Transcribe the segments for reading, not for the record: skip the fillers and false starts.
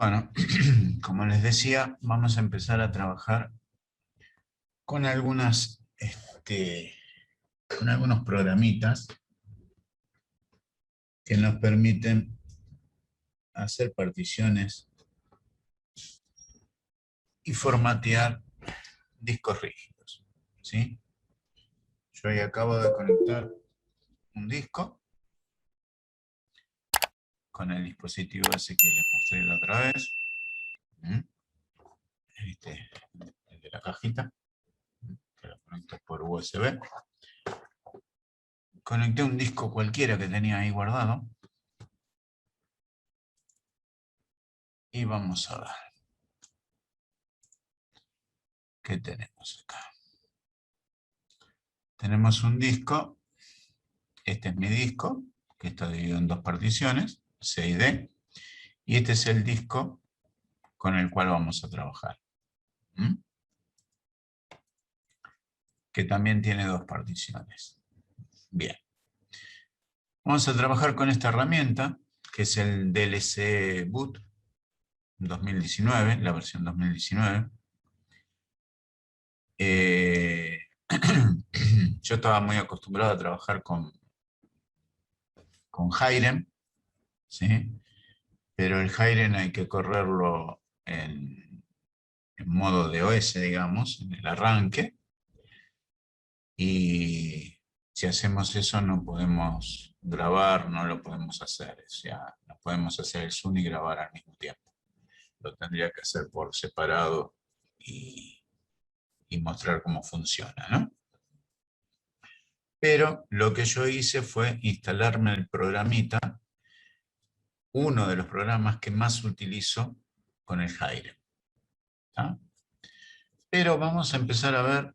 Bueno, como les decía, vamos a empezar a trabajar con algunos programitas que nos permiten hacer particiones y formatear discos rígidos, ¿sí? Yo ahí acabo de conectar un disco con el dispositivo ese que les mostré la otra vez. El de la cajita, que lo conecto por USB. Conecté un disco cualquiera que tenía ahí guardado. Y vamos a ver qué tenemos acá. Tenemos un disco. Este es mi disco, que está dividido en dos particiones, C y D. Y este es el disco con el cual vamos a trabajar. Que también tiene dos particiones. Bien. Vamos a trabajar con esta herramienta, que es el DLC Boot 2019, la versión 2019. Yo estaba muy acostumbrado a trabajar con Hiren, ¿sí? Pero el Hiren hay que correrlo en modo de OS, digamos, en el arranque. Y si hacemos eso no podemos grabar, no lo podemos hacer. O sea, no podemos hacer el zoom y grabar al mismo tiempo. Lo tendría que hacer por separado y mostrar cómo funciona, ¿no? Pero lo que yo hice fue instalarme el programita, uno de los programas que más utilizo con el Hiren. ¿Ah? Pero vamos a empezar a ver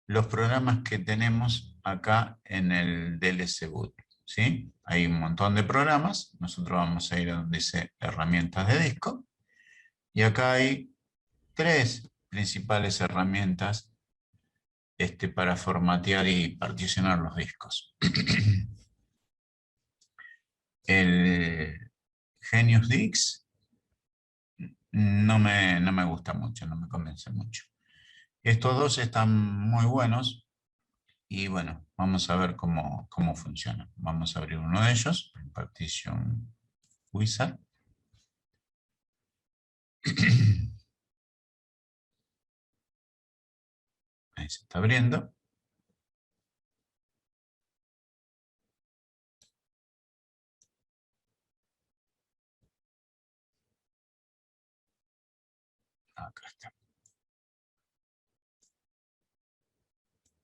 los programas que tenemos acá en el DLC Boot, ¿sí? Hay un montón de programas. Nosotros vamos a ir a donde dice herramientas de disco. Y acá hay tres principales herramientas para formatear y particionar los discos. El Genius Dix no me gusta mucho, no me convence mucho. Estos dos están muy buenos y bueno, vamos a ver cómo funcionan. Vamos a abrir uno de ellos, Partition Wizard. Ahí se está abriendo. Acá está.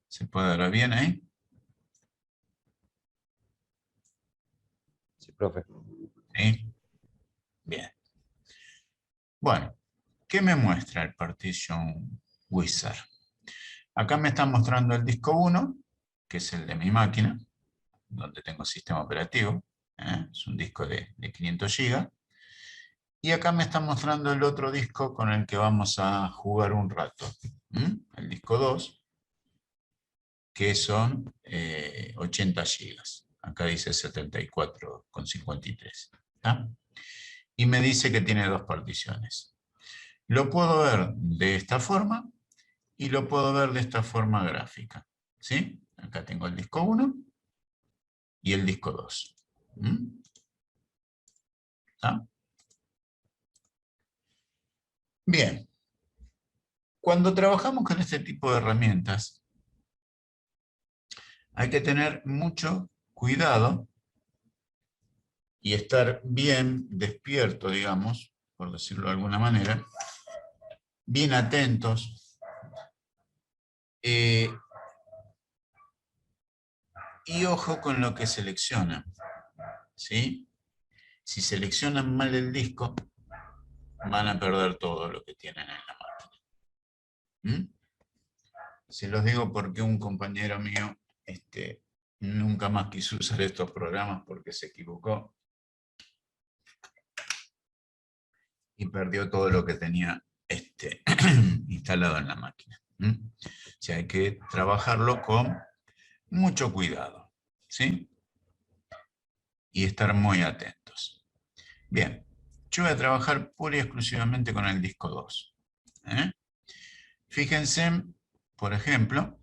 ¿Se puede ver bien ahí? Sí, profe. Sí. Bien. Bueno, ¿qué me muestra el Partition Wizard? Acá me está mostrando el disco 1, que es el de mi máquina, donde tengo sistema operativo. Es un disco de 500 GB. Y acá me está mostrando el otro disco con el que vamos a jugar un rato. El disco 2, que son 80 GB. Acá dice 74,53. Y me dice que tiene dos particiones. Lo puedo ver de esta forma y lo puedo ver de esta forma gráfica. ¿Sí? Acá tengo el disco 1 y el disco 2. Bien. Cuando trabajamos con este tipo de herramientas, hay que tener mucho cuidado y estar bien despierto, digamos, por decirlo de alguna manera, bien atentos, y ojo con lo que seleccionan, ¿sí? Si seleccionan mal el disco, van a perder todo lo que tienen en la máquina. Se los digo porque un compañero mío nunca más quiso usar estos programas porque se equivocó y perdió todo lo que tenía instalado en la máquina. O sea, hay que trabajarlo con mucho cuidado, ¿sí? Y estar muy atentos. Bien, Yo voy a trabajar pura y exclusivamente con el disco 2. Fíjense, por ejemplo,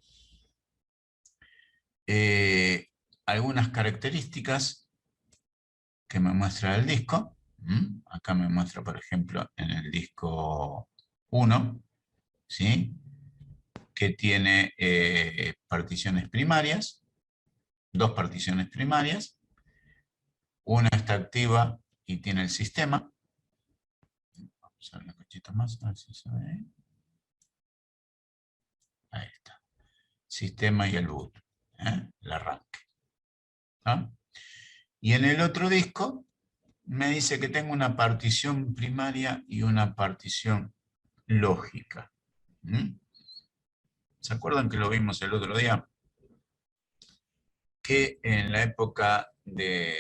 algunas características que me muestra el disco. Acá me muestra, por ejemplo, en el disco 1, ¿sí? Que tiene particiones primarias, 2 particiones primarias. Una está activa y tiene el sistema. Vamos a ver una cachita más, a ver si se ve. Ahí está. Sistema y el boot, el arranque. ¿Ah? Y en el otro disco me dice que tengo una partición primaria y una partición lógica. ¿Se acuerdan que lo vimos el otro día? Que en la época de,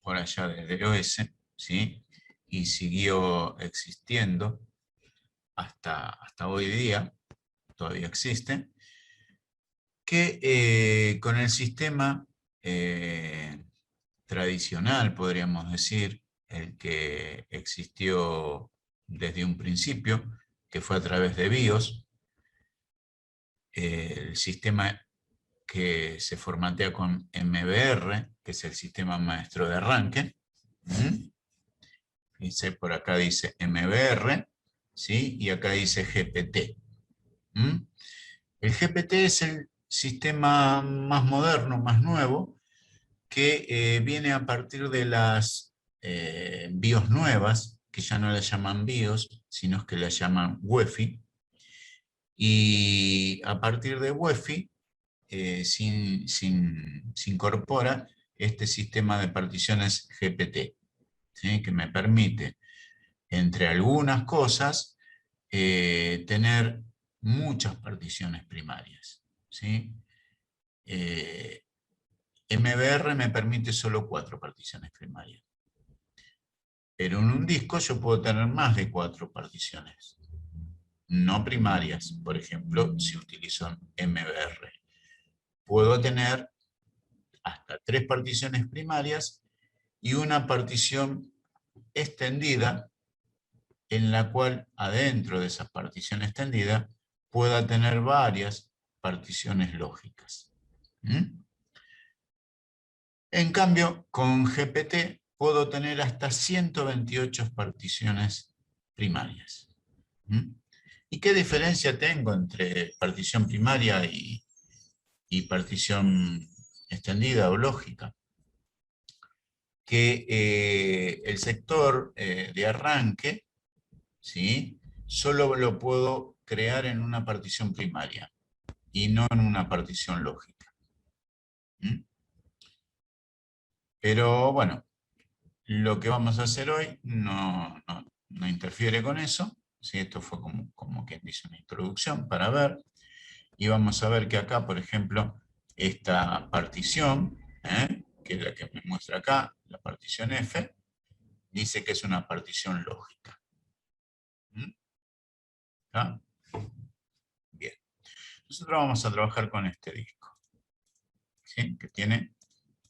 por allá de DOS, ¿sí? Y siguió existiendo hasta hoy día, todavía existe, que con el sistema tradicional, podríamos decir, el que existió desde un principio, que fue a través de BIOS, el sistema que se formatea con MBR, que es el sistema maestro de arranque. Dice, por acá dice MBR, ¿sí? Y acá dice GPT. El GPT es el sistema más moderno, más nuevo, que viene a partir de las BIOS nuevas, que ya no las llaman BIOS, sino que las llaman UEFI. Y a partir de UEFI se incorpora este sistema de particiones GPT, ¿sí? Que me permite, entre algunas cosas, tener muchas particiones primarias, ¿sí? MBR me permite solo 4 particiones primarias. Pero en un disco yo puedo tener más de 4 particiones, no primarias, por ejemplo, si utilizo MBR. Puedo tener hasta 3 particiones primarias y una partición extendida en la cual adentro de esa partición extendida pueda tener varias particiones lógicas. En cambio, con GPT puedo tener hasta 128 particiones primarias. ¿Y qué diferencia tengo entre partición primaria y partición extendida o lógica? Que el sector de arranque, ¿sí? Solo lo puedo crear en una partición primaria y no en una partición lógica. Pero bueno, lo que vamos a hacer hoy no interfiere con eso. ¿Sí? Esto fue como quien dice una introducción para ver. Y vamos a ver que acá, por ejemplo, esta partición, que es la que me muestra acá, la partición F, dice que es una partición lógica. ¿Está? Bien. Nosotros vamos a trabajar con este disco, ¿sí? Que tiene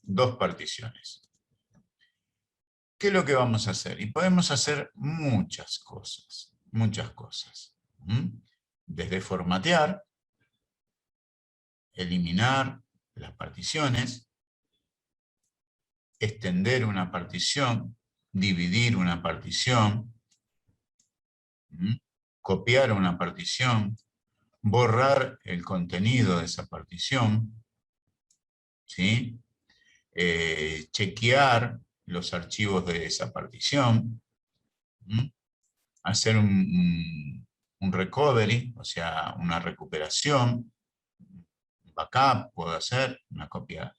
2 particiones. ¿Qué es lo que vamos a hacer? Y podemos hacer muchas cosas, muchas cosas. Desde formatear, eliminar las particiones, extender una partición, dividir una partición, copiar una partición, borrar el contenido de esa partición, ¿sí? Chequear los archivos de esa partición, hacer un recovery, o sea, una recuperación, un backup, puedo hacer una copia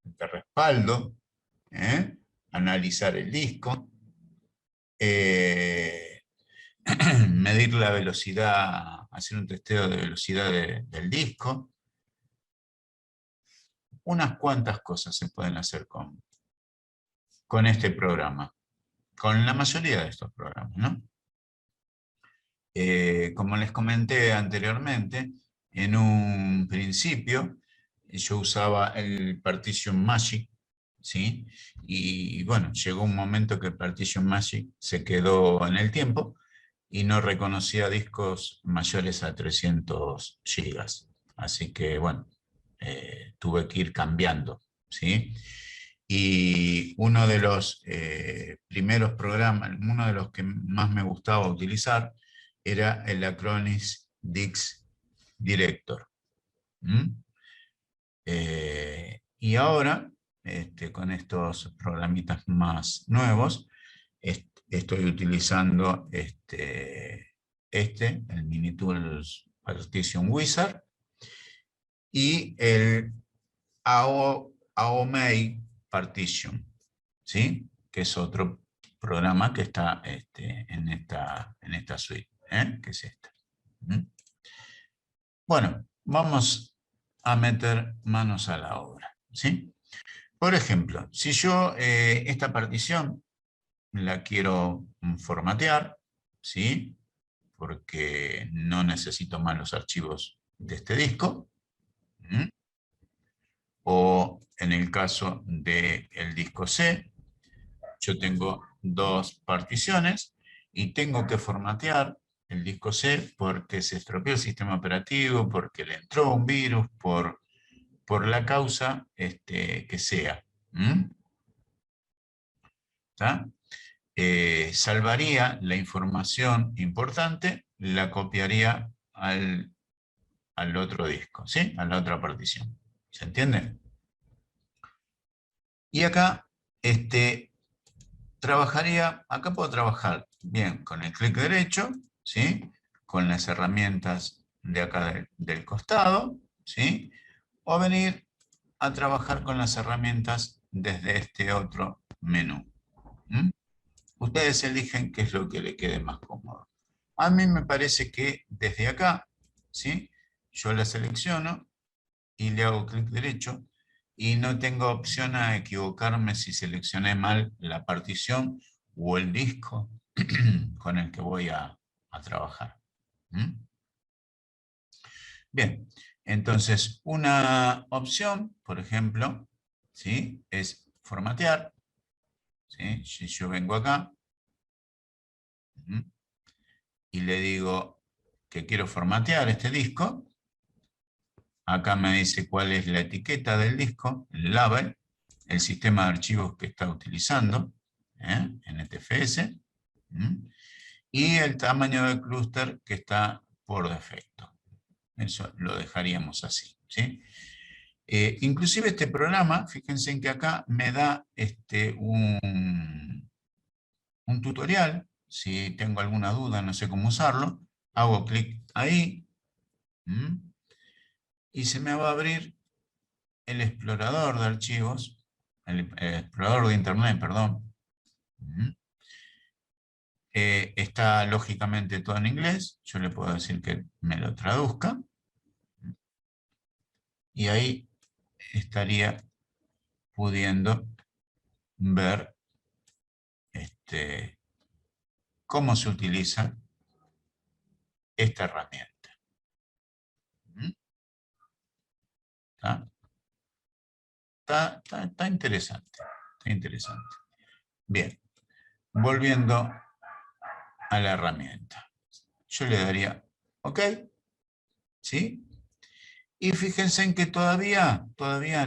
de respaldo, analizar el disco, medir la velocidad, hacer un testeo de velocidad del disco. Unas cuantas cosas se pueden hacer con este programa, con la mayoría de estos programas, ¿no? Como les comenté anteriormente, en un principio yo usaba el Partition Magic, ¿sí? Y bueno, llegó un momento que el Partition Magic se quedó en el tiempo y no reconocía discos mayores a 300 gigas. Así que bueno, tuve que ir cambiando, ¿sí? Y uno de los primeros programas, uno de los que más me gustaba utilizar, era el Acronis Dix Director. Y ahora, con estos programitas más nuevos, estoy utilizando el Minitools Partition Wizard, y el AOMEI Partition, ¿sí? Que es otro programa que está en esta suite, que es esta. Bueno, vamos a meter manos a la obra, ¿sí? Por ejemplo, si yo esta partición la quiero formatear, ¿sí? Porque no necesito más los archivos de este disco. O en el caso del disco C, yo tengo dos particiones y tengo que formatear el disco C porque se estropeó el sistema operativo, porque le entró un virus, por la causa que sea. Salvaría la información importante, la copiaría al otro disco, ¿sí? A la otra partición. ¿Se entiende? Y acá acá puedo trabajar bien con el clic derecho, ¿sí? Con las herramientas de acá del costado, ¿sí? O venir a trabajar con las herramientas desde este otro menú. Ustedes eligen qué es lo que le quede más cómodo. A mí me parece que desde acá, ¿sí? Yo la selecciono y le hago clic derecho y no tengo opción a equivocarme si seleccioné mal la partición o el disco con el que voy a trabajar. Bien, entonces una opción, por ejemplo, ¿sí? Es formatear. ¿Sí? Si yo vengo acá y le digo que quiero formatear este disco, acá me dice cuál es la etiqueta del disco, el label, el sistema de archivos que está utilizando, NTFS, y el tamaño del clúster que está por defecto. Eso lo dejaríamos así, ¿sí? Inclusive este programa, fíjense en que acá me da un tutorial. Si tengo alguna duda, no sé cómo usarlo, hago clic ahí, y se me va a abrir el explorador de archivos, el explorador de internet, perdón. Está lógicamente todo en inglés, yo le puedo decir que me lo traduzca, y ahí estaría pudiendo ver cómo se utiliza esta herramienta. ¿Está? Está interesante, está interesante. Bien, volviendo a la herramienta. Yo le daría OK, ¿sí? Y fíjense en que todavía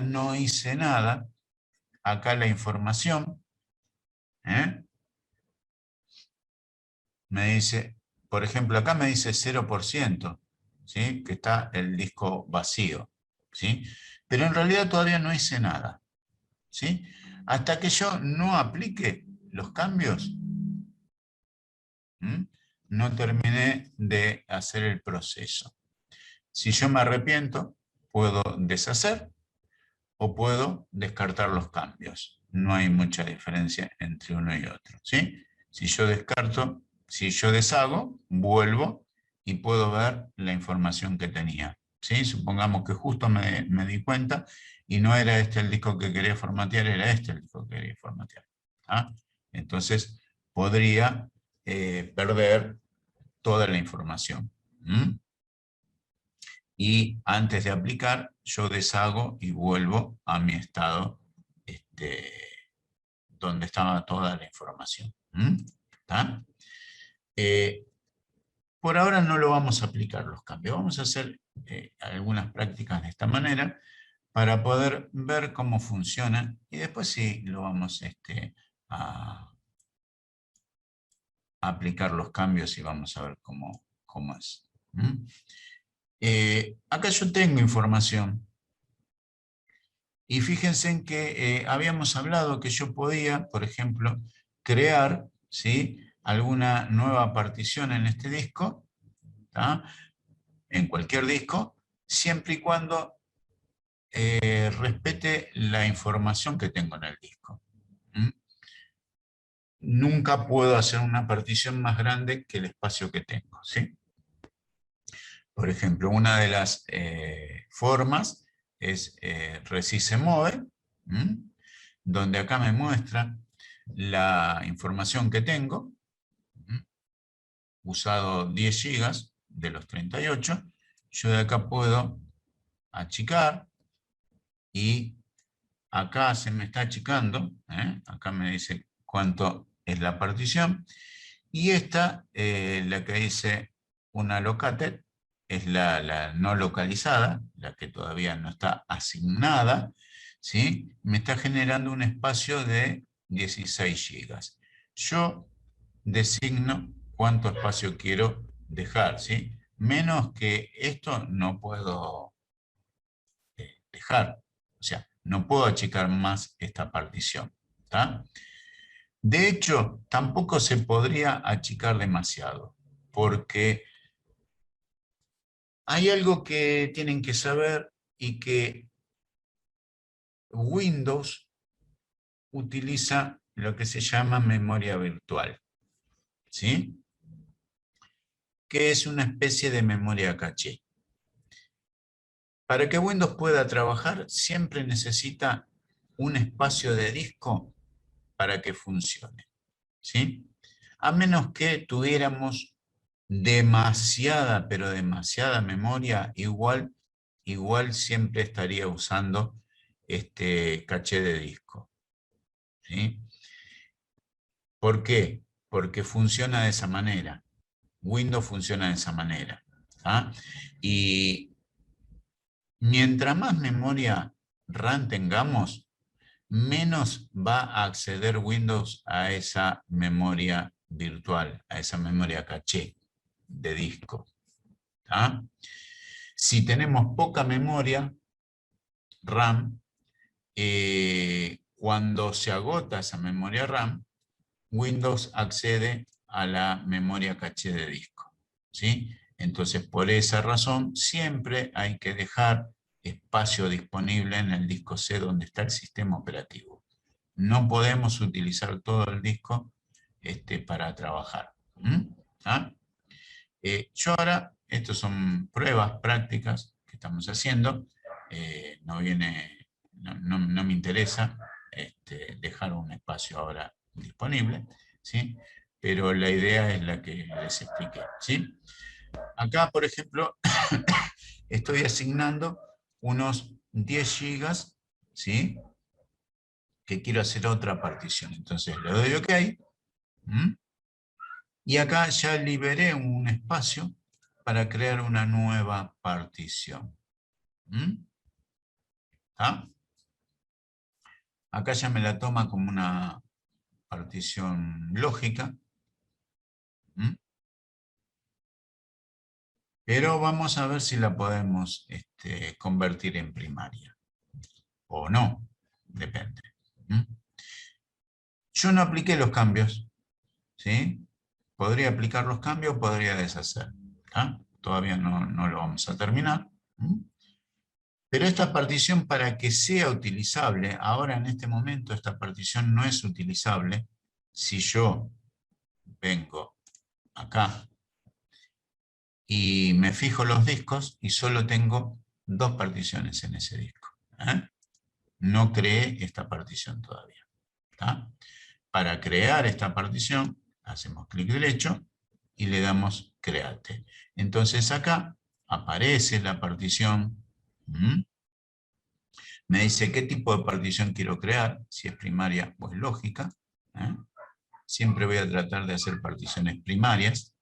no hice nada. Acá la información, me dice, por ejemplo, acá me dice 0%, ¿sí? Que está el disco vacío, ¿sí? Pero en realidad todavía no hice nada, ¿sí? Hasta que yo no aplique los cambios, no terminé de hacer el proceso. Si yo me arrepiento, puedo deshacer o puedo descartar los cambios. No hay mucha diferencia entre uno y otro, ¿sí? Si yo descarto, si yo deshago, vuelvo y puedo ver la información que tenía, ¿sí? Supongamos que justo me di cuenta y no era este el disco que quería formatear, era este el disco que quería formatear. ¿Ah? Entonces podría perder toda la información. Y antes de aplicar, yo deshago y vuelvo a mi estado donde estaba toda la información. ¿Está? Por ahora no lo vamos a aplicar los cambios. Vamos a hacer algunas prácticas de esta manera para poder ver cómo funciona y después sí lo vamos a aplicar los cambios y vamos a ver cómo es. Acá yo tengo información y fíjense en que habíamos hablado que yo podía, por ejemplo, crear, ¿sí?, alguna nueva partición en este disco, ¿tá?, en cualquier disco, siempre y cuando respete la información que tengo en el disco. Nunca puedo hacer una partición más grande que el espacio que tengo, ¿sí? Por ejemplo, una de las formas es ReciseMove, donde acá me muestra la información que tengo, usado 10 GB de los 38, yo de acá puedo achicar y acá se me está achicando, acá me dice cuánto es la partición, y esta, la que dice unallocated, es la no localizada, la que todavía no está asignada, ¿sí?, me está generando un espacio de 16 GB. Yo designo cuánto espacio quiero dejar, ¿sí? Menos que esto no puedo dejar. O sea, no puedo achicar más esta partición. ¿Está? De hecho, tampoco se podría achicar demasiado, porque hay algo que tienen que saber y que Windows utiliza lo que se llama memoria virtual, ¿sí?, que es una especie de memoria caché. Para que Windows pueda trabajar, siempre necesita un espacio de disco para que funcione, ¿sí? A menos que tuviéramos demasiada, pero demasiada memoria, igual siempre estaría usando este caché de disco, ¿sí? ¿Por qué? Porque funciona de esa manera. Windows funciona de esa manera. ¿Ah? Y mientras más memoria RAM tengamos, menos va a acceder Windows a esa memoria virtual, a esa memoria caché de disco. ¿Tá? Si tenemos poca memoria RAM, cuando se agota esa memoria RAM, Windows accede a la memoria caché de disco, ¿sí? Entonces, por esa razón, siempre hay que dejar espacio disponible en el disco C donde está el sistema operativo. No podemos utilizar todo el disco para trabajar. ¿Ah? Yo ahora, estas son pruebas prácticas que estamos haciendo, no me interesa dejar un espacio ahora disponible, ¿sí?, pero la idea es la que les expliqué, ¿sí? Acá, por ejemplo, estoy asignando unos 10 GB, ¿sí?, que quiero hacer otra partición. Entonces le doy OK. Y acá ya liberé un espacio para crear una nueva partición. ¿Ah? Acá ya me la toma como una partición lógica. Pero vamos a ver si la podemos convertir en primaria. O no, depende. Yo no apliqué los cambios, ¿sí? Podría aplicar los cambios, podría deshacer. ¿Ah? Todavía no lo vamos a terminar. Pero esta partición, para que sea utilizable, ahora en este momento esta partición no es utilizable si yo vengo acá y me fijo los discos y solo tengo 2 particiones en ese disco. No creé esta partición todavía. ¿Tá? Para crear esta partición, hacemos clic derecho y le damos Create. Entonces acá aparece la partición. Me dice qué tipo de partición quiero crear, si es primaria o es lógica. Siempre voy a tratar de hacer particiones primarias.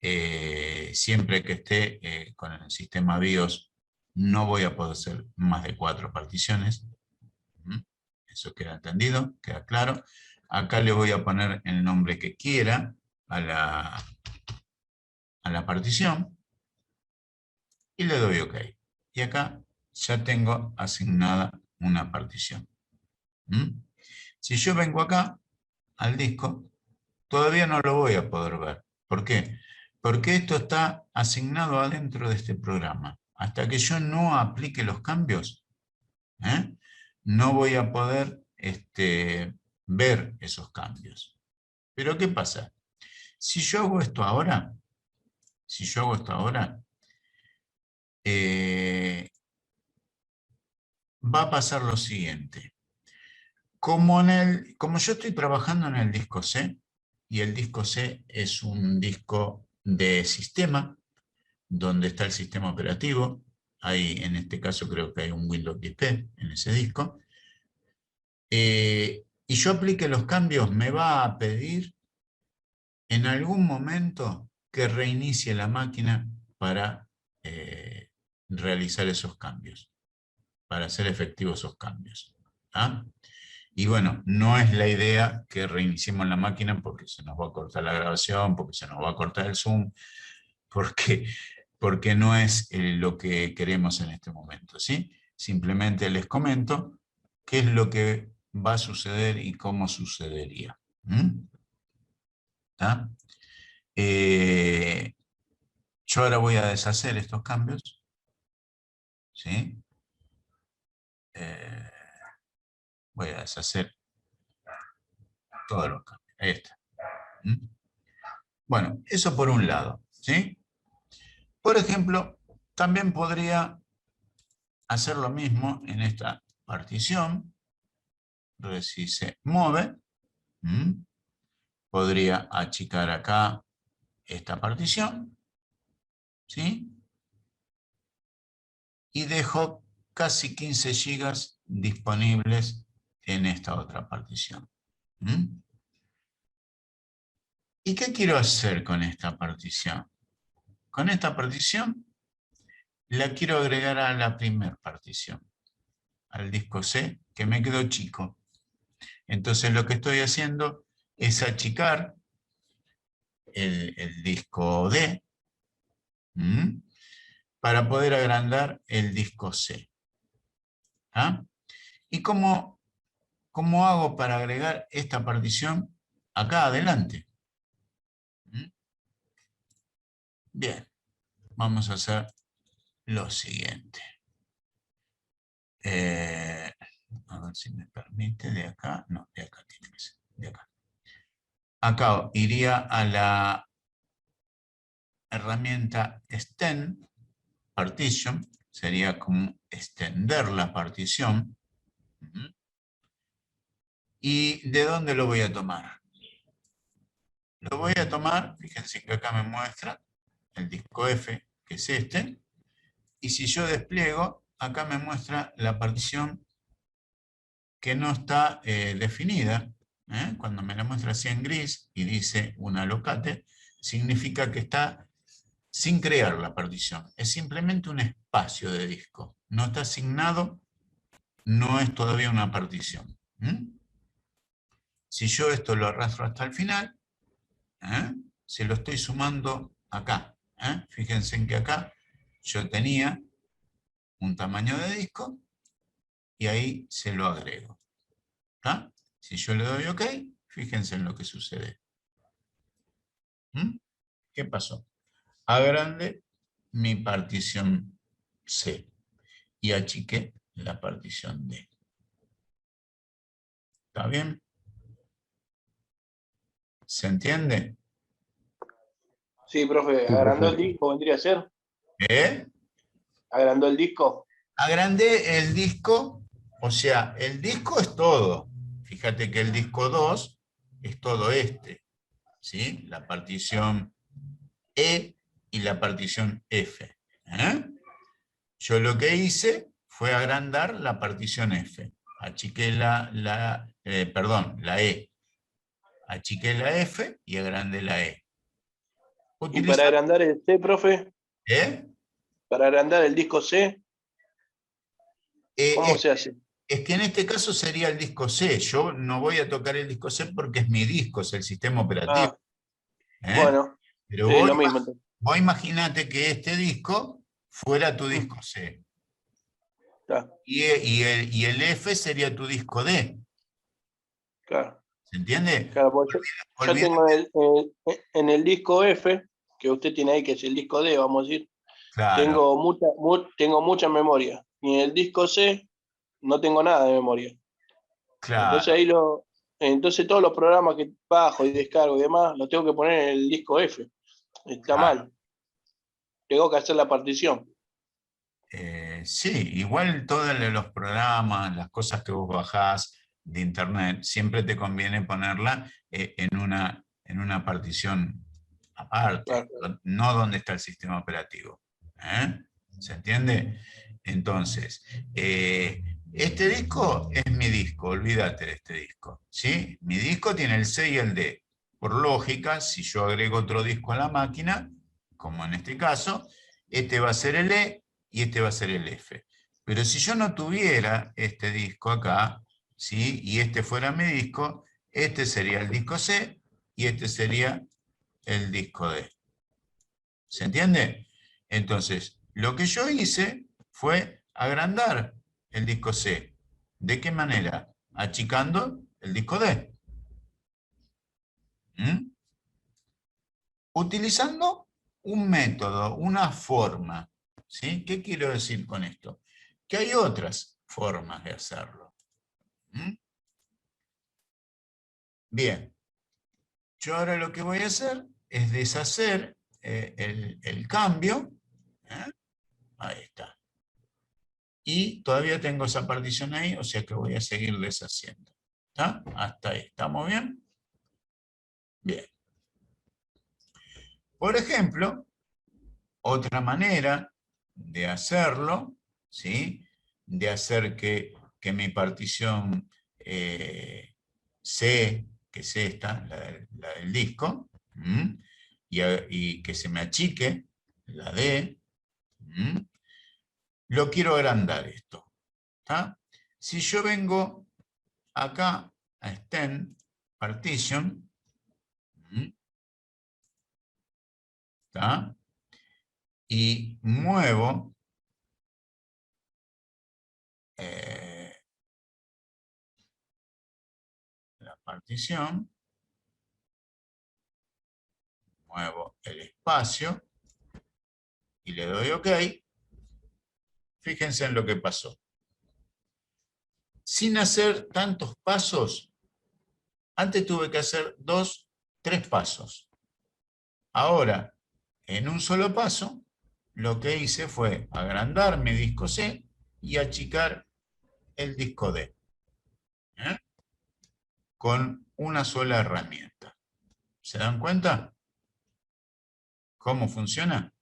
Siempre que esté con el sistema BIOS, no voy a poder hacer más de 4 particiones. Eso queda entendido, queda claro. Acá le voy a poner el nombre que quiera a la partición y le doy OK. Y acá ya tengo asignada una partición. Si yo vengo acá al disco, todavía no lo voy a poder ver. ¿Por qué? Porque esto está asignado adentro de este programa. Hasta que yo no aplique los cambios, no voy a poder ver esos cambios. Pero ¿qué pasa? Si yo hago esto ahora, va a pasar lo siguiente. Como yo estoy trabajando en el disco C, y el disco C es un disco de sistema, donde está el sistema operativo, en este caso creo que hay un Windows XP en ese disco, y yo aplique los cambios, me va a pedir en algún momento que reinicie la máquina para realizar esos cambios, para hacer efectivos esos cambios. Y bueno, no es la idea que reiniciemos la máquina porque se nos va a cortar la grabación, porque se nos va a cortar el Zoom, porque no es lo que queremos en este momento, ¿sí? Simplemente les comento qué es lo que va a suceder y cómo sucedería. Yo ahora voy a deshacer estos cambios, ¿sí? Voy a deshacer todos los cambios. Ahí está. Bueno, eso por un lado, ¿sí? Por ejemplo, también podría hacer lo mismo en esta partición. Entonces, si se mueve, podría achicar acá esta partición, ¿sí? Y dejo casi 15 GB disponibles en esta otra partición. ¿Y qué quiero hacer con esta partición? Con esta partición la quiero agregar a la primera partición, al disco C, que me quedó chico. Entonces lo que estoy haciendo es achicar el disco D para poder agrandar el disco C. ¿Y cómo hago para agregar esta partición acá adelante? Bien, vamos a hacer lo siguiente. A ver si me permite, de acá, no, de acá tiene que ser, de acá. Acá iría a la herramienta Extend Partition, sería como extender la partición. ¿Y de dónde lo voy a tomar? Lo voy a tomar, fíjense que acá me muestra el disco F, que es este, y si yo despliego, acá me muestra la partición que no está definida. Cuando me la muestra así en gris y dice una locate, significa que está sin crear la partición. Es simplemente un espacio de disco. No está asignado, no es todavía una partición. Si yo esto lo arrastro hasta el final, se lo estoy sumando acá. Fíjense en que acá yo tenía un tamaño de disco y ahí se lo agrego. Si yo le doy OK, fíjense en lo que sucede. ¿Qué pasó? Agrandé mi partición C y achiqué la partición D. ¿Está bien? ¿Se entiende? Sí, profe, Sí, agrandó el profe. disco, vendría a ser. ¿Eh? Agrandó el disco. Agrandé el disco, o sea, el disco es todo. Fíjate que el disco 2 es todo este, ¿sí? La partición E y la partición F. Yo lo que hice fue agrandar la partición F. Achiqué la E. Achiqué la F y agrandé la E. ¿Y para agrandar el C, profe? ¿Eh? Para agrandar el disco C, ¿cómo Es, se hace? es que en este caso sería el disco C. Yo no voy a tocar el disco C porque es mi disco, es el sistema operativo. Ah, ¿Eh? bueno, Pero lo mismo entonces. vos imaginate que este disco fuera tu Mm, disco C. Claro, Y el F sería tu disco D. claro. ¿Se entiende? Claro, porque yo Olvídate, tengo en el disco F, que usted tiene ahí, que es el disco D, vamos a decir, claro, tengo mucha memoria. Y en el disco C no tengo nada de memoria. Entonces claro. entonces todos los programas que bajo y descargo y demás, los tengo que poner en el disco F. Está Claro. mal. Tengo que hacer la partición. Sí, igual todos los programas, las cosas que vos bajás de internet, siempre te conviene ponerla en una partición aparte, Claro. no donde está el sistema operativo. ¿Eh? ¿Se entiende? Entonces, este disco es mi disco, olvídate de este disco. ¿Sí? Mi disco tiene el C y el D. Por lógica, si yo agrego otro disco a la máquina, como en este caso, este va a ser el E y este va a ser el F. Pero si yo no tuviera este disco acá, ¿sí? Y este fuera mi disco, este sería el disco C y este sería el disco D. ¿Se entiende? Entonces, lo que yo hice fue agrandar el disco C. ¿De qué manera? Achicando el disco D. ¿Mm? Utilizando un método, una forma. ¿Sí? ¿Qué quiero decir con esto? Que hay otras formas de hacerlo. ¿Mm? Bien, yo ahora lo que voy a hacer es deshacer el cambio. ¿Eh? Ahí está. Y todavía tengo esa partición ahí, o sea que voy a seguir deshaciendo. ¿Está? Hasta ahí. ¿Estamos bien? Bien. Por ejemplo, otra manera de hacerlo, ¿sí? De hacer que mi partición C, que es esta, la del disco, y que se me achique, la D, lo quiero agrandar esto. ¿Está? Si yo vengo acá a Extend Partition, ¿está? Y muevo la partición, muevo el espacio y le doy OK, fíjense en lo que pasó. Sin hacer tantos pasos, antes tuve que hacer 2, 3 pasos. Ahora, en un solo paso, lo que hice fue agrandar mi disco C y achicar el disco D. ¿Eh? Con una sola herramienta. ¿Se dan cuenta cómo funciona?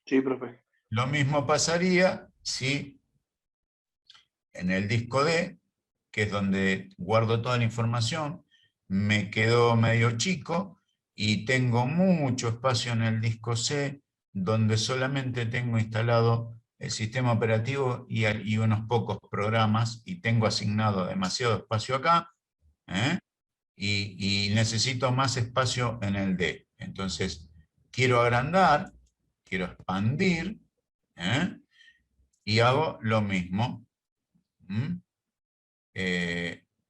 Sí, profe. Lo mismo pasaría si en el disco D, que es donde guardo toda la información, me quedó medio chico y tengo mucho espacio en el disco C, donde solamente tengo instalado el sistema operativo y unos pocos programas, y tengo asignado demasiado espacio acá, ¿eh? y necesito más espacio en el D. Entonces, quiero agrandar, quiero expandir, ¿eh? Y hago lo mismo,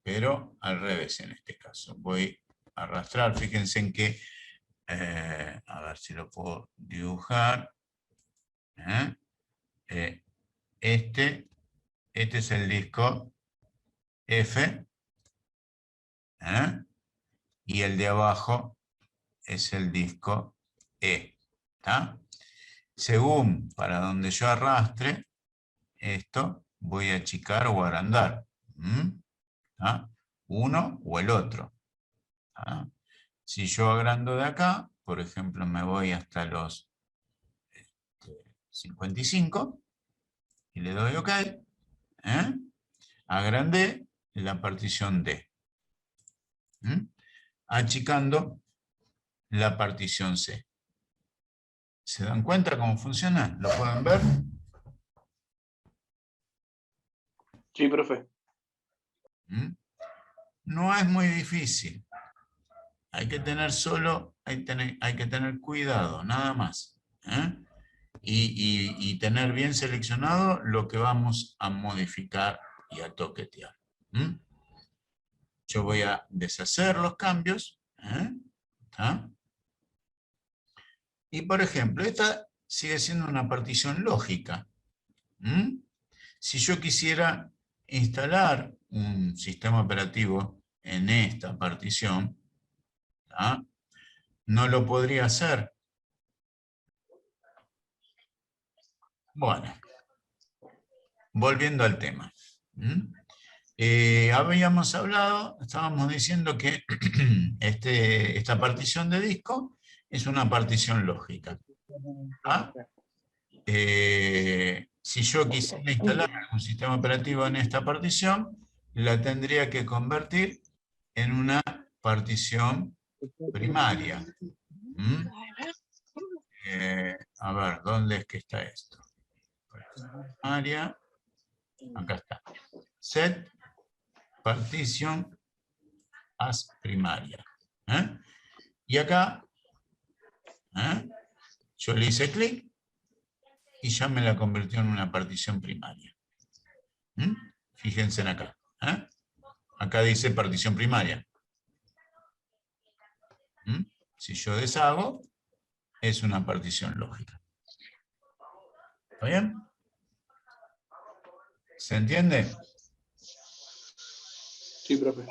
pero al revés en este caso. Voy a arrastrar, fíjense en que, a ver si lo puedo dibujar. ¿Eh? Eh, este es el disco F, ¿eh? Y el de abajo es el disco E. ¿Está? Según para donde yo arrastre esto, voy a achicar o agrandar. ¿Está? Uno o el otro. ¿Está? Si yo agrando de acá, por ejemplo, me voy hasta los 55, y le doy OK, agrandé la partición D, achicando la partición C. ¿Se dan cuenta cómo funciona? ¿Lo pueden ver? Sí, profe. No es muy difícil. Hay que tener hay que tener cuidado, nada más. Y tener bien seleccionado lo que vamos a modificar y a toquetear. Yo voy a deshacer los cambios. Y por ejemplo, esta sigue siendo una partición lógica. Si yo quisiera instalar un sistema operativo en esta partición, no lo podría hacer. Bueno, volviendo al tema. Habíamos hablado, estábamos diciendo que esta partición de disco es una partición lógica. Si yo quisiera instalar un sistema operativo en esta partición, la tendría que convertir en una partición primaria. A ver, ¿dónde es que está esto? Primaria, acá está. Set partition as primaria. Y acá yo le hice clic y ya me la convirtió en una partición primaria. Fíjense en acá. Acá dice partición primaria. Si yo deshago, es una partición lógica. ¿Está bien? ¿Se entiende? Sí, profe.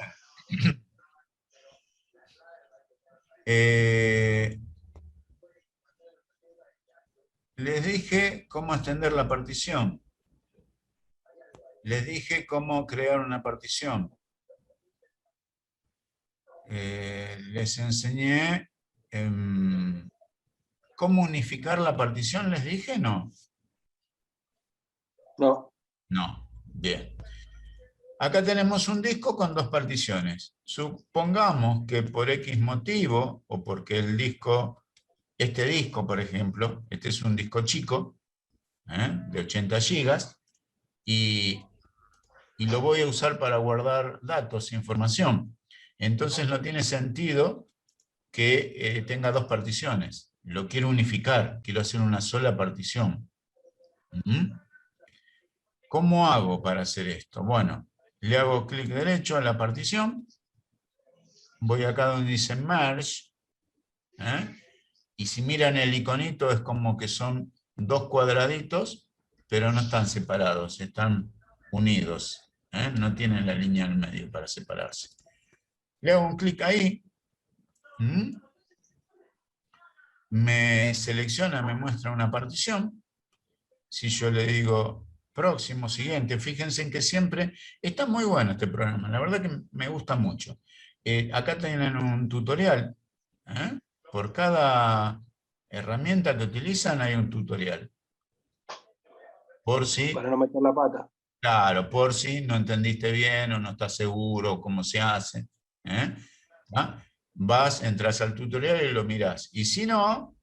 Les dije cómo extender la partición. Les dije cómo crear una partición. Les enseñé cómo unificar la partición, ¿les dije? No. No. No. Bien. Acá tenemos un disco con dos particiones. Supongamos que por X motivo, o porque el disco, este disco, por ejemplo, este es un disco chico, de 80 gigas, y lo voy a usar para guardar datos, información. Entonces no tiene sentido que tenga dos particiones. Lo quiero unificar, quiero hacer una sola partición. ¿Cómo hago para hacer esto? Bueno, le hago clic derecho a la partición, voy acá donde dice Merge, y si miran el iconito es como que son dos cuadraditos, pero no están separados, están unidos, no tienen la línea en medio para separarse. Le hago un clic ahí, me selecciona, me muestra una partición. Si yo le digo próximo, siguiente, fíjense en que siempre está muy bueno este programa, la verdad que me gusta mucho. Acá tienen un tutorial, por cada herramienta que utilizan hay un tutorial. Por si, para no meter la pata. Claro, por si no entendiste bien o no estás seguro cómo se hace. Vas, entras al tutorial y lo mirás. Y si no,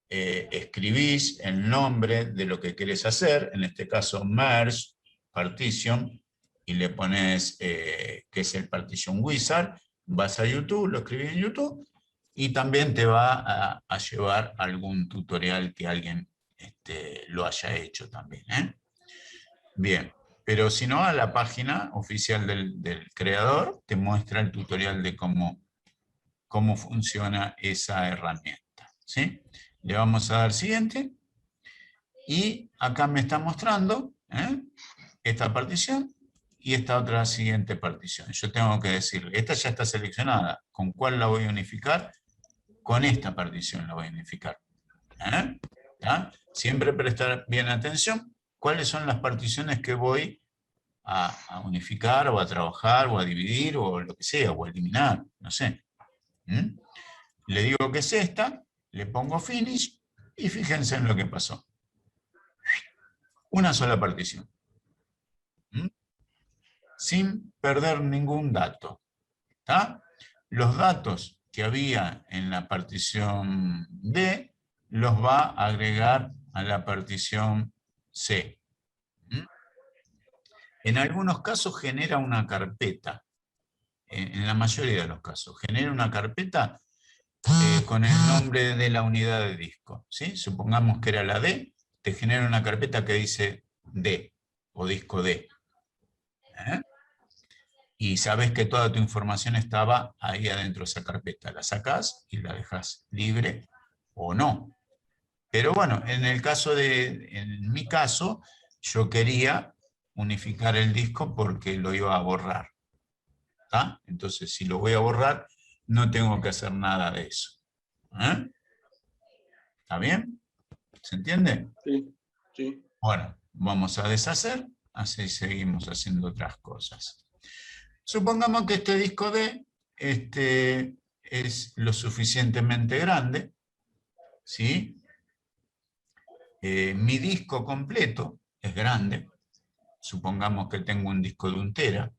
escribís el nombre de lo que querés hacer, en este caso merge, partition, y le pones que es el partition wizard, vas a YouTube, lo escribís en YouTube, y también te va a llevar algún tutorial que alguien lo haya hecho también. Bien, pero si no, a la página oficial del creador te muestra el tutorial de cómo funciona esa herramienta. ¿Sí? Le vamos a dar siguiente. Y acá me está mostrando esta partición y esta otra siguiente partición. Yo tengo que decirle, esta ya está seleccionada. ¿Con cuál la voy a unificar? Con esta partición la voy a unificar. Siempre prestar bien atención. ¿Cuáles son las particiones que voy a unificar o a trabajar o a dividir o lo que sea, o a eliminar? No sé. Le digo que es esta, le pongo Finish Y fíjense en lo que pasó. Una sola partición. ¿Mm? Sin perder ningún dato. ¿Tá? Los datos que había en la partición D los va a agregar a la partición C. ¿Mm? En algunos casos genera una carpeta. En la mayoría de los casos. Genera una carpeta con el nombre de la unidad de disco. ¿Sí? Supongamos que era la D, te genera una carpeta que dice D o disco D. Y sabes que toda tu información estaba ahí adentro de esa carpeta. La sacás y la dejas libre o no. Pero bueno, en mi caso, yo quería unificar el disco porque lo iba a borrar. ¿Tá? Entonces, si lo voy a borrar, no tengo que hacer nada de eso. ¿Está bien? ¿Se entiende? Sí, sí. Bueno, vamos a deshacer, así seguimos haciendo otras cosas. Supongamos que este disco D es lo suficientemente grande, ¿sí? Mi disco completo es grande, supongamos que tengo un disco de 1 tera,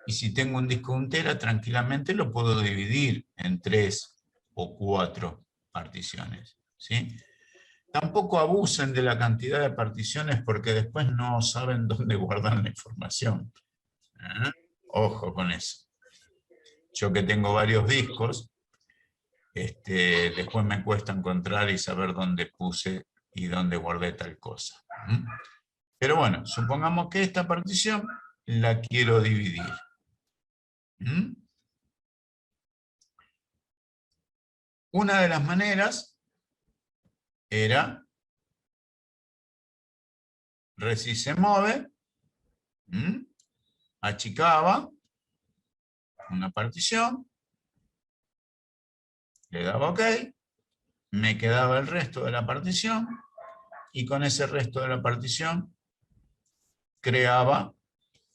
y si tengo un disco de 1 tera, tranquilamente lo puedo dividir en 3 o 4 particiones, ¿sí? Tampoco abusen de la cantidad de particiones porque después no saben dónde guardar la información. Ojo con eso. Yo que tengo varios discos, después me cuesta encontrar y saber dónde puse y dónde guardé tal cosa. Pero bueno, supongamos que esta partición la quiero dividir. Una de las maneras era reci se move, achicaba una partición, le daba OK, me quedaba el resto de la partición, y con ese resto de la partición creaba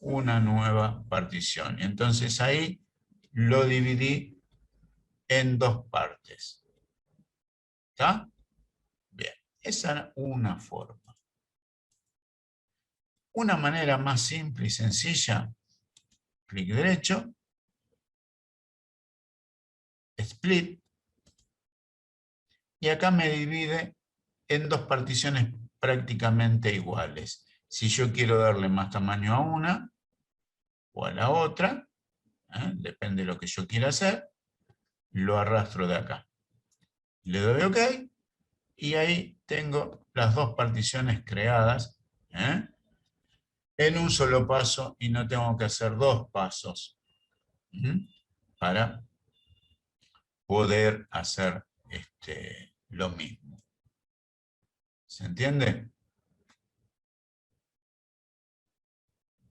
una nueva partición. Y entonces ahí lo dividí en 2 partes. ¿Está? Bien, esa era una forma. Una manera más simple y sencilla, clic derecho, split, y acá me divide en 2 particiones prácticamente iguales. Si yo quiero darle más tamaño a una o a la otra, depende de lo que yo quiera hacer, lo arrastro de acá. Le doy OK, y ahí tengo las 2 particiones creadas en un solo paso, y no tengo que hacer 2 pasos para poder hacer lo mismo. ¿Se entiende?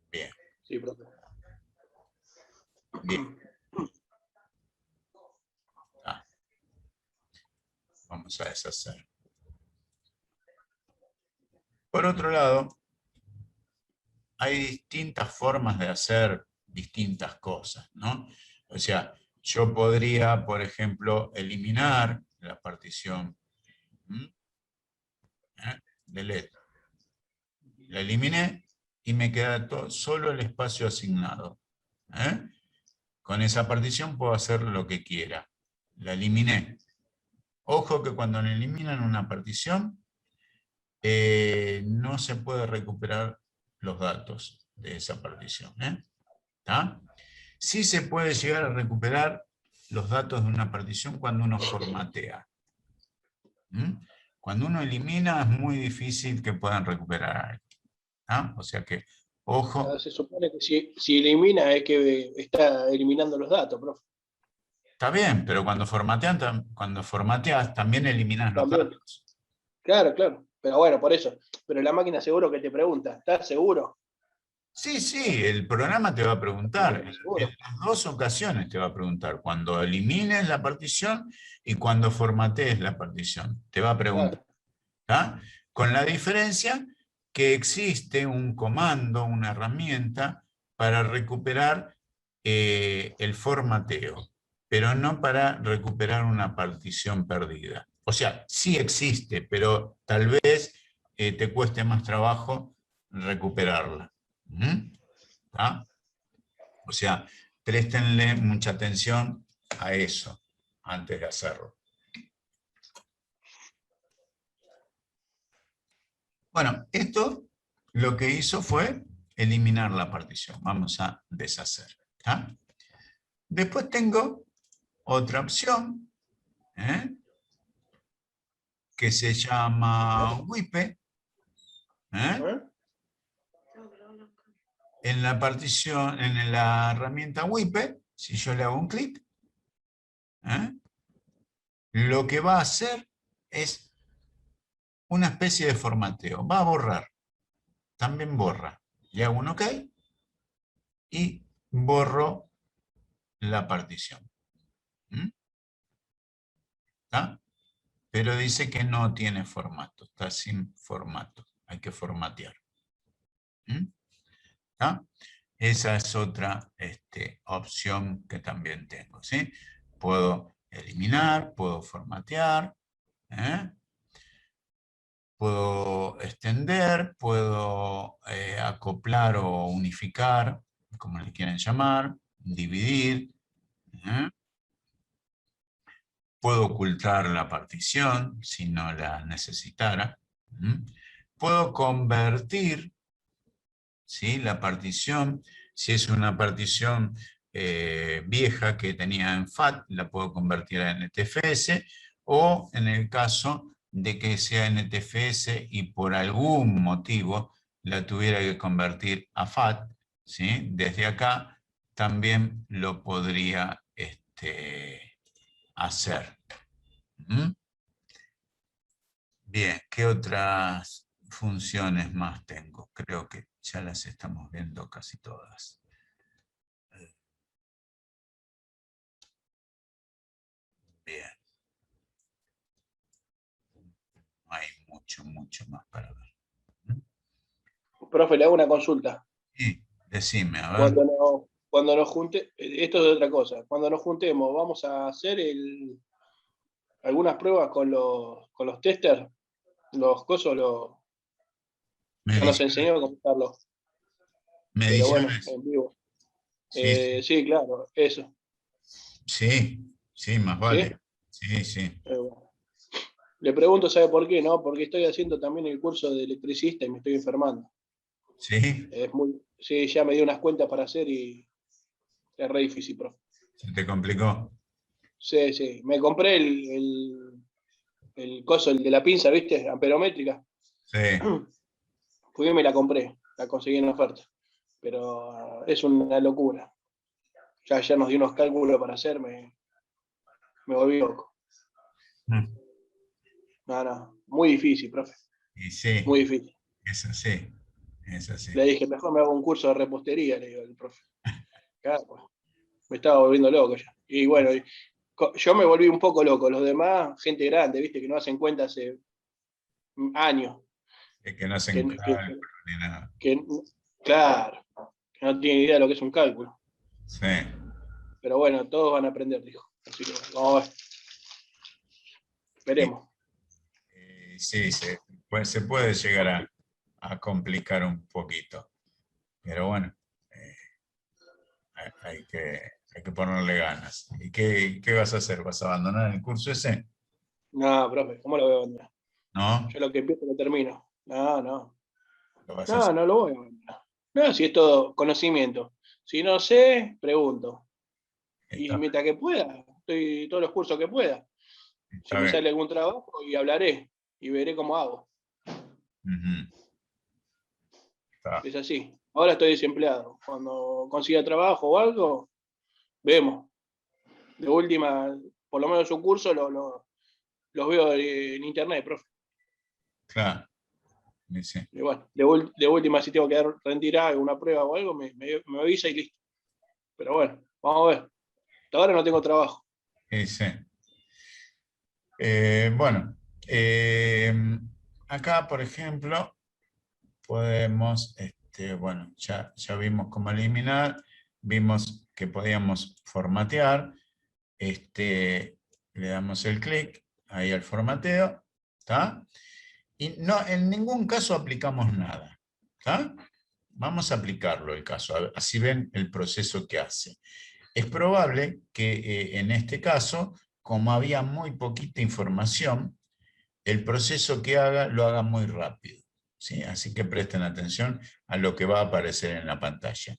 Bien. Sí, profe. Bien. Vamos a deshacer. Por otro lado, hay distintas formas de hacer distintas cosas, ¿no? O sea, yo podría, por ejemplo, eliminar la partición delete. La eliminé y me queda solo el espacio asignado. Con esa partición puedo hacer lo que quiera. La eliminé. Ojo que cuando eliminan una partición, no se puede recuperar los datos de esa partición. ¿Tá? Sí se puede llegar a recuperar los datos de una partición cuando uno formatea. Cuando uno elimina es muy difícil que puedan recuperar algo. O sea que, ojo. Se supone que si elimina es que está eliminando los datos, profe. Está bien, pero cuando formateas también eliminas los datos. Claro, claro. Pero bueno, por eso. Pero la máquina seguro que te pregunta, ¿estás seguro? Sí, sí, el programa te va a preguntar. En las 2 ocasiones te va a preguntar. Cuando elimines la partición y cuando formatees la partición. Te va a preguntar. ¿Tá? Con la diferencia que existe un comando, una herramienta para recuperar el formateo, pero no para recuperar una partición perdida. O sea, sí existe, pero tal vez te cueste más trabajo recuperarla. ¿Tá? O sea, préstenle mucha atención a eso antes de hacerlo. Bueno, esto lo que hizo fue eliminar la partición. Vamos a deshacer. ¿Tá? Después tengo otra opción, que se llama WIPE. En la partición, en la herramienta WIPE, si yo le hago un clic, lo que va a hacer es una especie de formateo. Va a borrar. También borra. Le hago un OK y borro la partición. ¿Está? Pero dice que no tiene formato. Está sin formato. Hay que formatear. ¿Está? Esa es otra opción que también tengo. ¿Sí? Puedo eliminar, puedo formatear, puedo extender, puedo acoplar o unificar, como le quieren llamar, dividir. Puedo ocultar la partición si no la necesitara. Puedo convertir, ¿sí?, la partición. Si es una partición vieja que tenía en FAT, la puedo convertir a NTFS, o en el caso de que sea NTFS y por algún motivo la tuviera que convertir a FAT, ¿sí?, desde acá también lo podría hacer. Bien, ¿qué otras funciones más tengo? Creo que ya las estamos viendo casi todas. Bien. No hay mucho más para ver. Profe, le hago una consulta. Sí, decime, a ver. Cuando nos junte, esto es otra cosa. Cuando nos juntemos, vamos a hacer algunas pruebas con los testers, los cosos, ya nos enseñó cómo usarlos. Pero bueno, en vivo. Sí, claro, eso. Sí, más vale. Sí. Bueno. Le pregunto, ¿sabe por qué? No, porque estoy haciendo también el curso de electricista y me estoy enfermando. ¿Sí? Sí, ya me dio unas cuentas para hacer y es re difícil, profe. ¿Se te complicó? Sí. Me compré el coso, el de la pinza, ¿viste? Amperométrica. Sí. Fui y me la compré, la conseguí en oferta. Pero es una locura. Ya ayer nos dio unos cálculos para hacer, me volví loco. No, muy difícil, profe. Y sí, muy difícil. Es así. Le dije, mejor me hago un curso de repostería, le digo al profe. Claro, pues, me estaba volviendo loco ya. Y bueno, yo me volví un poco loco. Los demás, gente grande, ¿viste? Que no hacen cuenta hace años. Es que no hacen cálculo ni nada. Claro, que no tienen idea de lo que es un cálculo. Sí. Pero bueno, todos van a aprender, dijo. Así que vamos a ver. Veremos. Sí, se puede llegar a complicar un poquito. Pero bueno, hay que ponerle ganas. ¿Y qué vas a hacer? ¿Vas a abandonar el curso ese? No, profe, ¿cómo lo voy a abandonar? ¿No? Yo lo que empiezo lo termino. No No, lo voy a abandonar. No, si es todo conocimiento. Si no sé, pregunto. Y mientras que pueda, estoy todos los cursos que pueda. Si me sale algún trabajo, y hablaré y veré cómo hago. Es así. Ahora estoy desempleado. Cuando consiga trabajo o algo, vemos. De última, por lo menos un curso los veo en internet, profe. Claro. Sí. Y bueno, de última, si tengo que rendir algo, una prueba o algo, me avisa y listo. Pero bueno, vamos a ver. Hasta ahora no tengo trabajo. Sí. Bueno, acá, por ejemplo, podemos, bueno, ya vimos cómo eliminar, vimos que podíamos formatear, le damos el clic, ahí al formateo, ¿está? Y no, en ningún caso aplicamos nada, ¿está? Vamos a aplicarlo el caso, así ven el proceso que hace. Es probable que en este caso, como había muy poquita información, el proceso que haga lo haga muy rápido, ¿sí? Así que presten atención a lo que va a aparecer en la pantalla.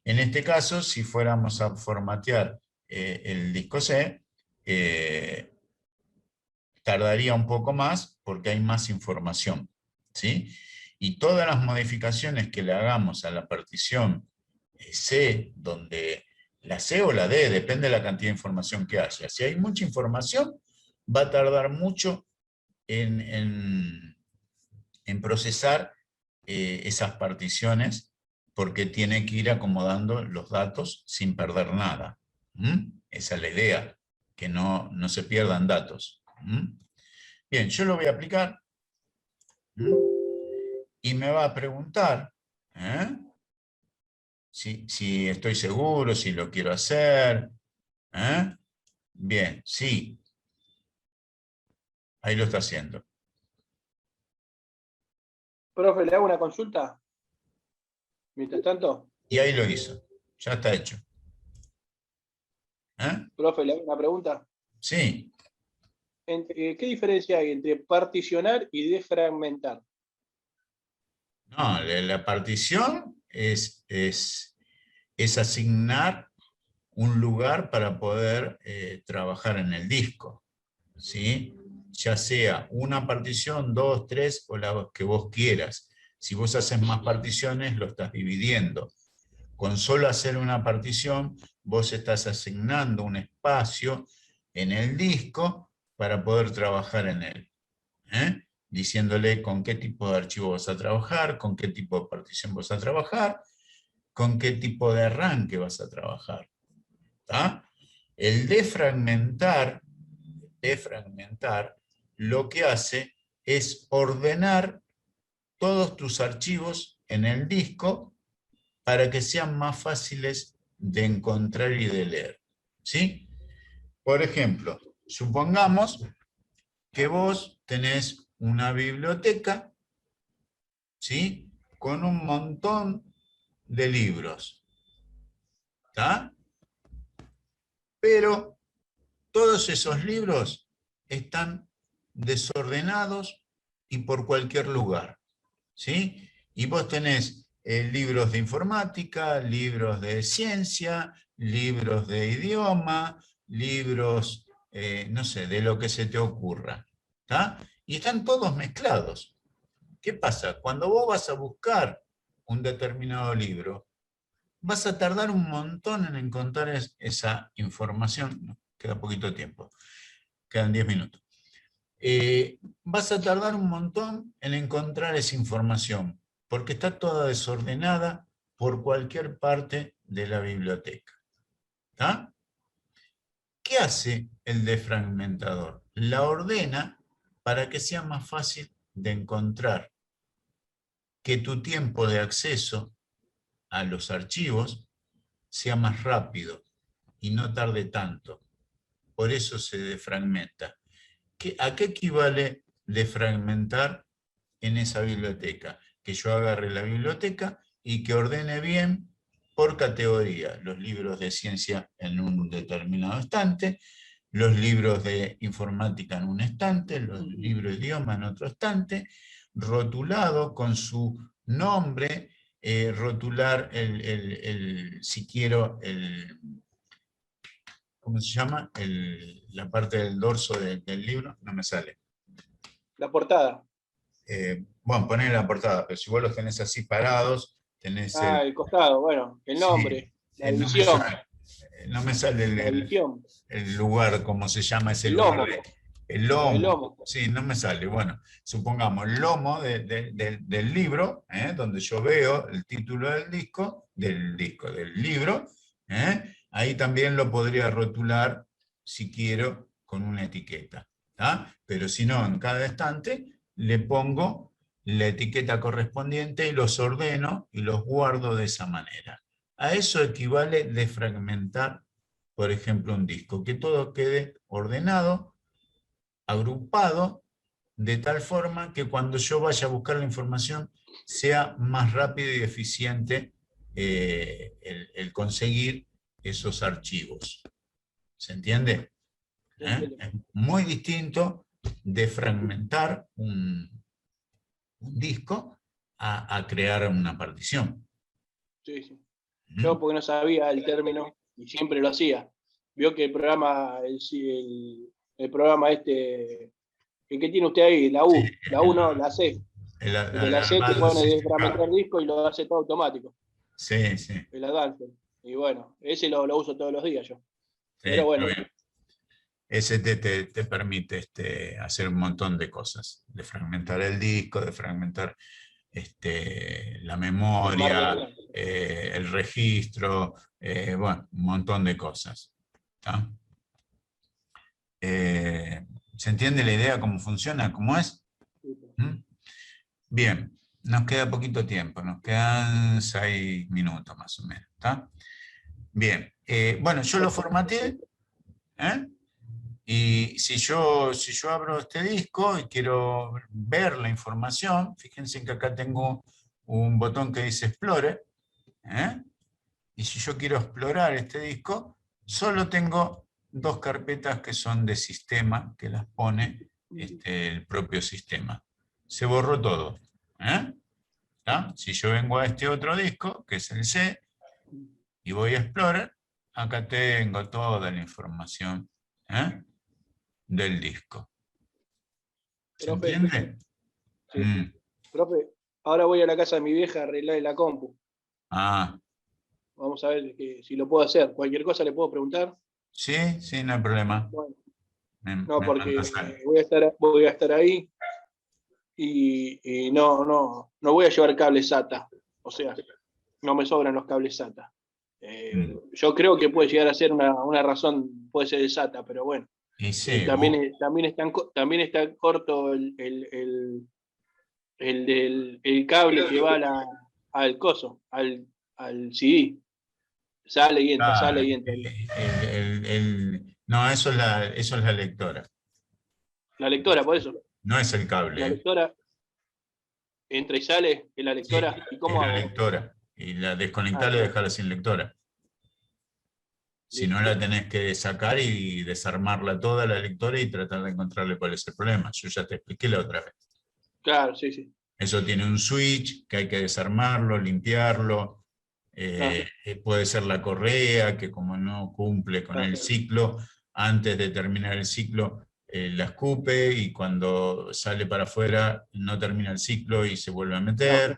En este caso, si fuéramos a formatear el disco C, tardaría un poco más porque hay más información, ¿sí? Y todas las modificaciones que le hagamos a la partición C, donde la C o la D, depende de la cantidad de información que haya. Si hay mucha información, va a tardar mucho en procesar esas particiones porque tiene que ir acomodando los datos sin perder nada. Esa es la idea, que no se pierdan datos. Bien, yo lo voy a aplicar y me va a preguntar si estoy seguro, si lo quiero hacer. Bien, sí. Ahí lo está haciendo. Profe, ¿le hago una consulta? Mientras tanto. Y ahí lo hizo. Ya está hecho. Profe, ¿le hago una pregunta? Sí. ¿Qué diferencia hay entre particionar y defragmentar? No, la partición es asignar un lugar para poder trabajar en el disco, ¿sí? Ya sea una partición, dos, tres o la que vos quieras. Si vos haces más particiones, lo estás dividiendo. Con solo hacer una partición, vos estás asignando un espacio en el disco para poder trabajar en él. Diciéndole con qué tipo de archivo vas a trabajar, con qué tipo de partición vas a trabajar, con qué tipo de arranque vas a trabajar. ¿Tá? El defragmentar lo que hace es ordenar todos tus archivos en el disco para que sean más fáciles de encontrar y de leer. ¿Sí? Por ejemplo, supongamos que vos tenés una biblioteca, ¿sí? Con un montón de libros. ¿Está? Pero todos esos libros están desordenados y por cualquier lugar, ¿sí? Y vos tenés libros de informática, libros de ciencia, libros de idioma, libros, no sé, de lo que se te ocurra, ¿tá? Y están todos mezclados. ¿Qué pasa? Cuando vos vas a buscar un determinado libro, vas a tardar un montón en encontrar esa información. Queda poquito tiempo, quedan 10 minutos. Vas a tardar un montón en encontrar esa información, porque está toda desordenada por cualquier parte de la biblioteca. ¿Está? ¿Qué hace el defragmentador? La ordena para que sea más fácil de encontrar, que tu tiempo de acceso a los archivos sea más rápido y no tarde tanto. Por eso se defragmenta. ¿A qué equivale defragmentar en esa biblioteca? Que yo agarre la biblioteca y que ordene bien por categoría los libros de ciencia en un determinado estante, los libros de informática en un estante, los libros de idioma en otro estante, rotulado con su nombre, rotular si quiero, ¿cómo se llama? La parte del dorso del libro, no me sale. La portada. Bueno, poner la portada, pero si vos los tenés así parados, tenés El costado, bueno, el sí, nombre, la edición, no me sale la edición, el lugar, ¿cómo se llama ese el lugar? lomo, El el lomo. lomo. Sí, no me sale. Bueno, supongamos el lomo del libro, donde yo veo el título del libro, ahí también lo podría rotular, si quiero, con una etiqueta. Pero si no, en cada estante le pongo la etiqueta correspondiente y los ordeno y los guardo de esa manera. A eso equivale defragmentar, por ejemplo, un disco, que todo quede ordenado agrupado de tal forma que cuando yo vaya a buscar la información sea más rápido y eficiente el conseguir esos archivos. ¿Se entiende? Es muy distinto de fragmentar un disco a crear una partición. Sí, sí. ¿Mm? Yo porque no sabía el término y siempre lo hacía. Vio que el programa, el programa este, el que tiene usted ahí, Sí, la U no, la C. El de el la C te Advanced pone de System fragmentar Card. disco y lo hace todo automático. Sí, sí, El Advanced. Y bueno, ese lo uso todos los días yo. sí, Pero está bueno, bien. Ese te permite hacer un montón de cosas, de fragmentar el disco, de fragmentar la armarlo memoria, bien. el registro, bueno, un montón de cosas. ¿Está? ¿Se entiende la idea cómo funciona, cómo es? ¿Mm? Bien, nos queda poquito tiempo, nos quedan 6 minutos más o menos. ¿Está? Bien, bueno, yo lo formateé, ¿eh? Y si yo abro este disco y quiero ver la información, fíjense que acá tengo un botón que dice Explorer, ¿eh? Y si yo quiero explorar este disco, solo tengo 2 carpetas que son de sistema, que las pone el propio sistema. Se borró todo. ¿Eh? ¿Está? Si yo vengo a este otro disco, que es el C, y voy a Explorer, acá tengo toda la información, ¿eh? Del disco. ¿Se Profe, entiende? sí. Mm. Profe, ahora voy a la casa de mi vieja a arreglar la compu. Ah, Vamos a ver si lo puedo hacer. Cualquier cosa le puedo preguntar. sí, sí, no hay problema. Bueno, Me, no, me porque mandas al- voy a estar ahí y no voy a llevar cables SATA. O sea, no me sobran los cables SATA. Mm. Yo creo que puede llegar a ser una razón, puede ser el SATA, pero bueno. Y sí, También está corto el cable que va al coso, al CD. Sale claro, y entra. no, eso es la lectora. La lectora, por eso. No es el La cable, ¿eh? lectora entra y sale en la Sí, lectora. ¿Y es cómo la hago? lectora. Y la Ah, desconectarla y bien, dejarla sin lectora. Si no, listo. la tenés que sacar y desarmarla toda la lectora y tratar de encontrarle cuál es el problema. Yo ya te expliqué la otra vez. Claro, sí, sí. Eso tiene un switch que hay que desarmarlo, limpiarlo. Claro, Puede ser la correa, que como no cumple con el claro. ciclo, antes de terminar el ciclo la escupe y cuando sale para afuera no termina el ciclo y se vuelve a No, meter.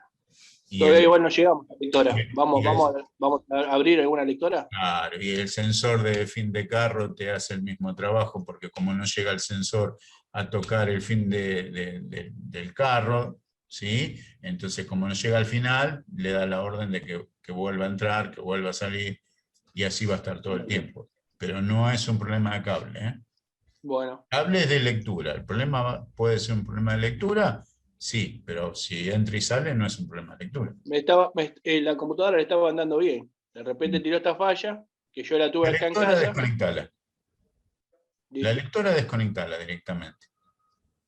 Y todavía el, igual no llegamos a la lectora. y el- Vamos a abrir alguna lectora. claro, y el sensor de fin de carro te hace el mismo trabajo porque como no llega el sensor a tocar el fin del carro, ¿sí? Entonces como no llega al final, le da la orden de que vuelva a entrar, que vuelva a salir, y así va a estar todo el tiempo. Pero no es un problema de cable, ¿eh? Bueno, Cable es de lectura. ¿El problema puede ser un problema de lectura? Sí, pero si entra y sale no es un problema de lectura. la computadora le estaba andando bien. De repente tiró esta falla, que yo la La tuve acá en lectora casa. desconectala. La Listo. lectora desconectala directamente.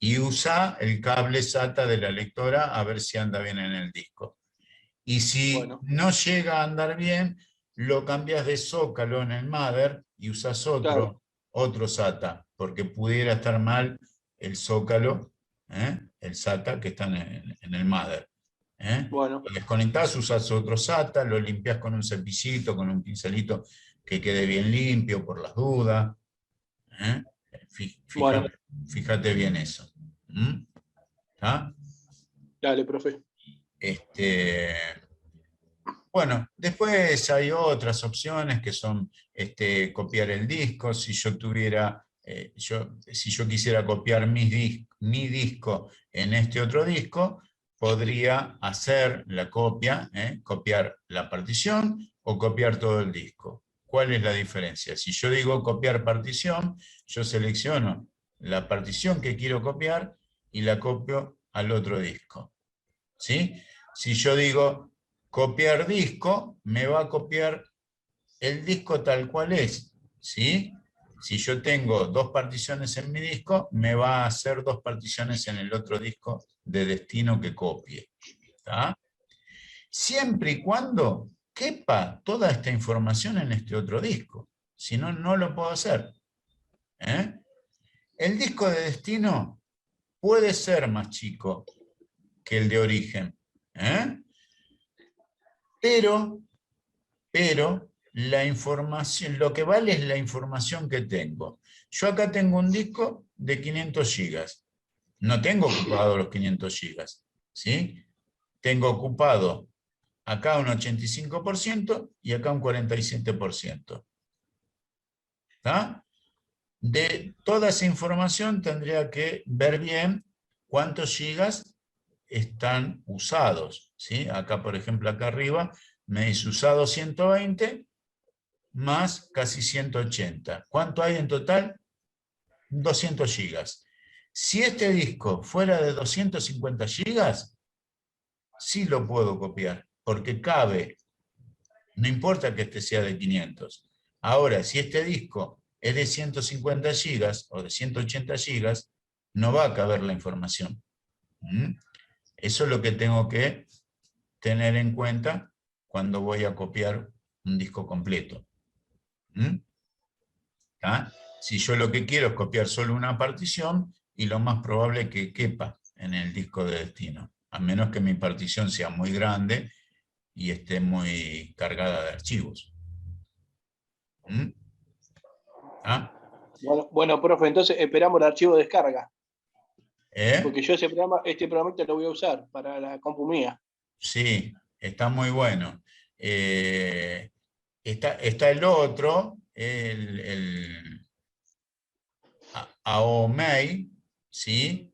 Y usa el cable SATA de la lectora a ver si anda bien en el disco. Y si Bueno, no llega a andar bien, lo cambias de zócalo en el mother y usas claro. otro SATA, porque pudiera estar mal el zócalo, el SATA que está en el mother. Bueno, Lo desconectás, usas otro SATA, lo limpias con un cepillito, con un pincelito que quede bien limpio por las dudas. ¿Eh? bueno. Fíjate bien eso. ¿Mm? ¿Está? Dale, profe. Este, bueno, después hay otras opciones que son copiar el disco. Si yo tuviera, si yo quisiera copiar mi disco en este otro disco, podría hacer la copia, copiar la partición o copiar todo el disco. ¿Cuál es la diferencia? Si yo digo copiar partición, yo selecciono la partición que quiero copiar y la copio al otro disco. ¿Sí? Si yo digo copiar disco, me va a copiar el disco tal cual es, ¿sí? Si yo tengo 2 particiones en mi disco, me va a hacer 2 particiones en el otro disco de destino que copie. ¿Está? Siempre y cuando quepa toda esta información en este otro disco. Si no, no lo puedo hacer. ¿Eh? El disco de destino puede ser más chico que el de origen. ¿Eh? Pero la información, lo que vale es la información que tengo. Yo acá tengo un disco de 500 gigas. No tengo ocupado los 500 gigas. ¿Sí? Tengo ocupado acá un 85% y acá un 47%. ¿Está? De toda esa información tendría que ver bien cuántos gigas están usados. ¿Sí? Acá, por ejemplo, acá arriba me dice usado 120 más casi 180. ¿Cuánto hay en total? 200 gigas. Si este disco fuera de 250 gigas, sí lo puedo copiar, porque cabe. No importa que este sea de 500. Ahora, si este disco es de 150 gigas o de 180 gigas, no va a caber la información. ¿Mm? Eso es lo que tengo que tener en cuenta cuando voy a copiar un disco completo. ¿Mm? ¿Tá? Si yo lo que quiero es copiar solo una partición, y lo más probable es que quepa en el disco de destino, a menos que mi partición sea muy grande y esté muy cargada de archivos. ¿Mm? ¿Ah? Bueno, profe, entonces esperamos el archivo de descarga. ¿Eh? Porque yo este programita lo voy a usar para la compu mía. Sí, está muy bueno. Está el otro, el AOMEI, ¿sí?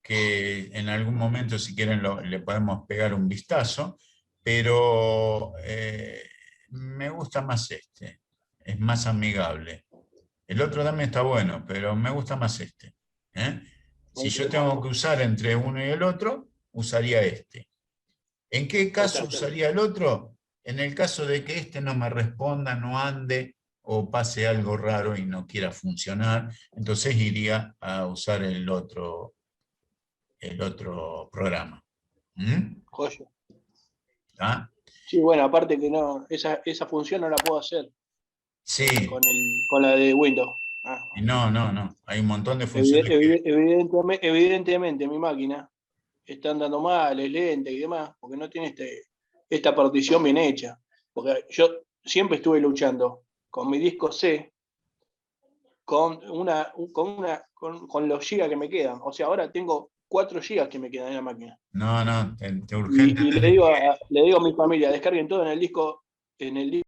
Que en algún momento, si quieren, le podemos pegar un vistazo, pero me gusta más este, es más amigable. El otro también está bueno, pero me gusta más este. ¿Eh? Si yo tengo que usar entre uno y el otro, usaría este. ¿En qué caso usaría el otro? En el caso de que este no me responda, no ande o pase algo raro y no quiera funcionar, entonces iría a usar el otro programa. ¿Mm? Joya. ¿Ah? Sí, bueno, aparte que no, esa función no la puedo hacer Sí, con la de Windows. y no, hay un montón de funciones Evidentemente, mi máquina está andando mal, es lenta y demás, porque no tiene esta partición bien hecha. Porque yo siempre estuve luchando con mi disco C, con los gigas que me quedan. O sea, ahora tengo 4 gigas que me quedan en la máquina. no, te urgente Y tenés le digo a mi familia, descarguen todo en el disco